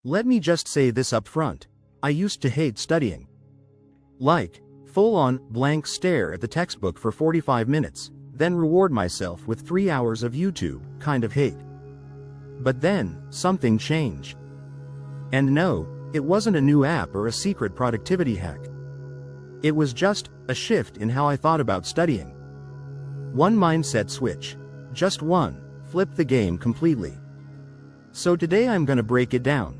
Let me just say this up front. I used to hate studying. Like, full-on, blank stare at the textbook for 45 minutes, then reward myself with 3 hours of YouTube, kind of hate. But then, something changed. And no, it wasn't a new app or a secret productivity hack. It was just a shift in how I thought about studying. One mindset switch. Just one, flipped the game completely. So today I'm gonna break it down.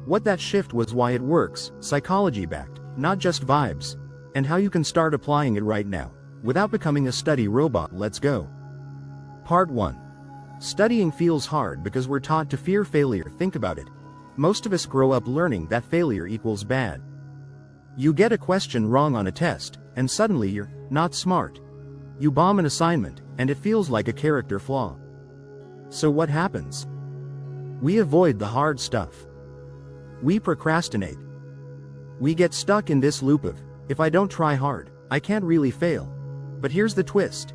What that shift was, why it works, psychology-backed, not just vibes, and how you can start applying it right now, without becoming a study robot. Let's go. Part 1. Studying feels hard because we're taught to fear failure. Think about it. Most of us grow up learning that failure equals bad. You get a question wrong on a test, and suddenly you're not smart. You bomb an assignment, and it feels like a character flaw. So what happens? We avoid the hard stuff. We procrastinate. We get stuck in this loop of, if I don't try hard, I can't really fail. But here's the twist.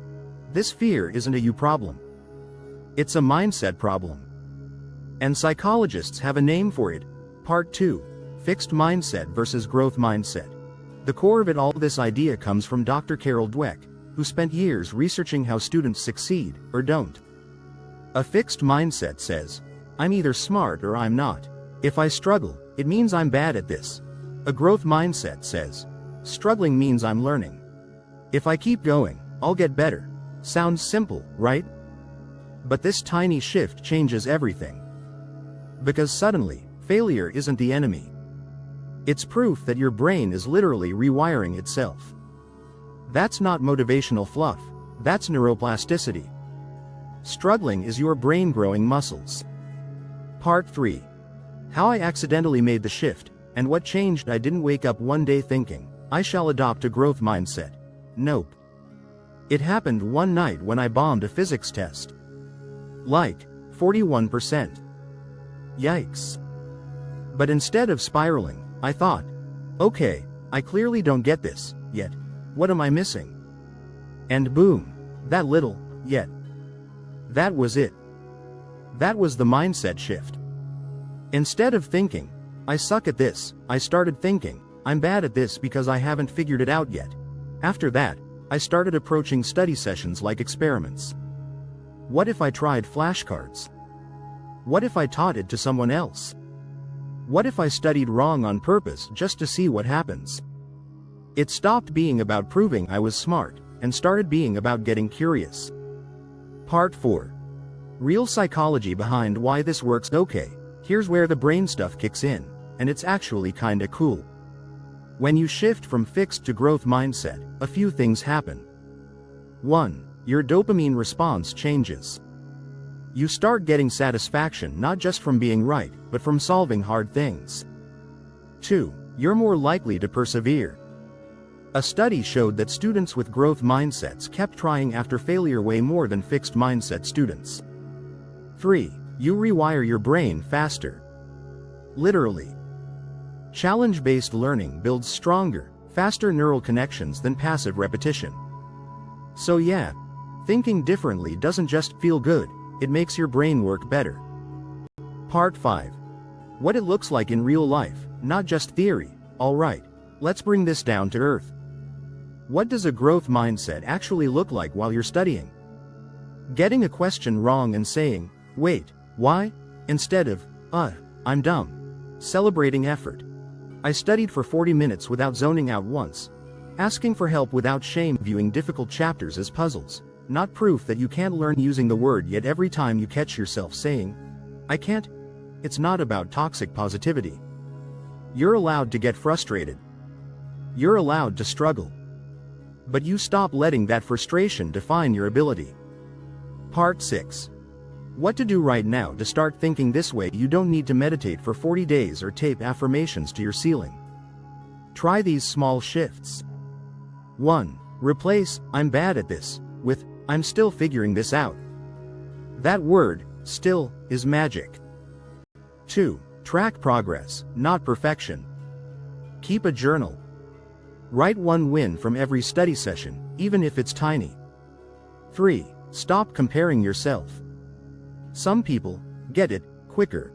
This fear isn't a you problem. It's a mindset problem. And psychologists have a name for it. Part 2. Fixed mindset versus growth mindset. The core of it all. This idea comes from Dr. Carol Dweck, who spent years researching how students succeed, or don't. A fixed mindset says, I'm either smart or I'm not. If I struggle, it means I'm bad at this. A growth mindset says, struggling means I'm learning. If I keep going, I'll get better. Sounds simple, right? But this tiny shift changes everything. Because suddenly, failure isn't the enemy. It's proof that your brain is literally rewiring itself. That's not motivational fluff, that's neuroplasticity. Struggling is your brain growing muscles. Part 3. How I accidentally made the shift, and what changed. I didn't wake up one day thinking, I shall adopt a growth mindset. Nope. It happened one night when I bombed a physics test. Like, 41%. Yikes. But instead of spiraling, I thought, okay, I clearly don't get this, yet. What am I missing? And boom, that little, yet. That was it. That was the mindset shift. Instead of thinking, I suck at this, I started thinking, I'm bad at this because I haven't figured it out yet. After that, I started approaching study sessions like experiments. What if I tried flashcards? What if I taught it to someone else? What if I studied wrong on purpose just to see what happens? It stopped being about proving I was smart, and started being about getting curious. Part 4. Real psychology behind why this works. Okay, here's where the brain stuff kicks in, and it's actually kinda cool. When you shift from fixed to growth mindset, a few things happen. 1. Your dopamine response changes. You start getting satisfaction not just from being right, but from solving hard things. 2. You're more likely to persevere. A study showed that students with growth mindsets kept trying after failure way more than fixed mindset students. 3. You rewire your brain faster. Literally. Challenge-based learning builds stronger, faster neural connections than passive repetition. So yeah, thinking differently doesn't just feel good, it makes your brain work better. Part 5. What it looks like in real life, not just theory. Alright, let's bring this down to earth. What does a growth mindset actually look like while you're studying? Getting a question wrong and saying, wait, why? Instead of, I'm dumb. Celebrating effort. I studied for 40 minutes without zoning out once. Asking for help without shame. Viewing difficult chapters as puzzles. Not proof that you can't learn. Using the word yet every time you catch yourself saying, I can't. It's not about toxic positivity. You're allowed to get frustrated. You're allowed to struggle. But you stop letting that frustration define your ability. Part 6. What to do right now to start thinking this way. You don't need to meditate for 40 days or tape affirmations to your ceiling. Try these small shifts. 1. Replace, I'm bad at this, with, I'm still figuring this out. That word, still, is magic. 2. Track progress, not perfection. Keep a journal. Write one win from every study session, even if it's tiny. 3. Stop comparing yourself. Some people get it quicker.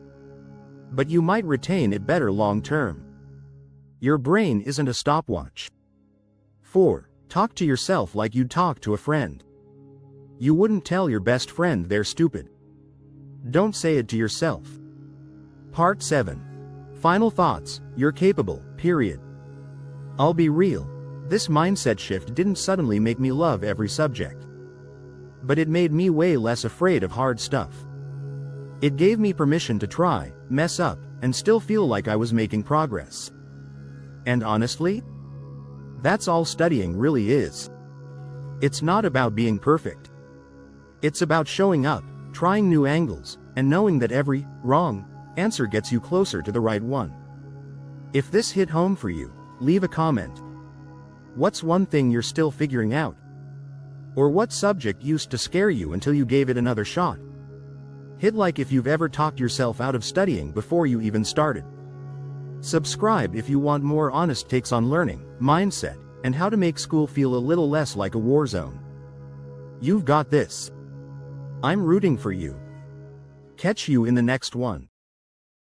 but you might retain it better long term. Your brain isn't a stopwatch. 4. Talk to yourself like you'd talk to a friend. You wouldn't tell your best friend they're stupid. Don't say it to yourself. Part 7. Final thoughts. You're capable, period. I'll be real. This mindset shift didn't suddenly make me love every subject. But it made me way less afraid of hard stuff. It gave me permission to try, mess up, and still feel like I was making progress. And honestly, that's all studying really is. It's not about being perfect. It's about showing up, trying new angles, and knowing that every wrong answer gets you closer to the right one. If this hit home for you, leave a comment. What's one thing you're still figuring out? Or what subject used to scare you until you gave it another shot? Hit like if you've ever talked yourself out of studying before you even started. Subscribe if you want more honest takes on learning, mindset, and how to make school feel a little less like a war zone. You've got this. I'm rooting for you. Catch you in the next one.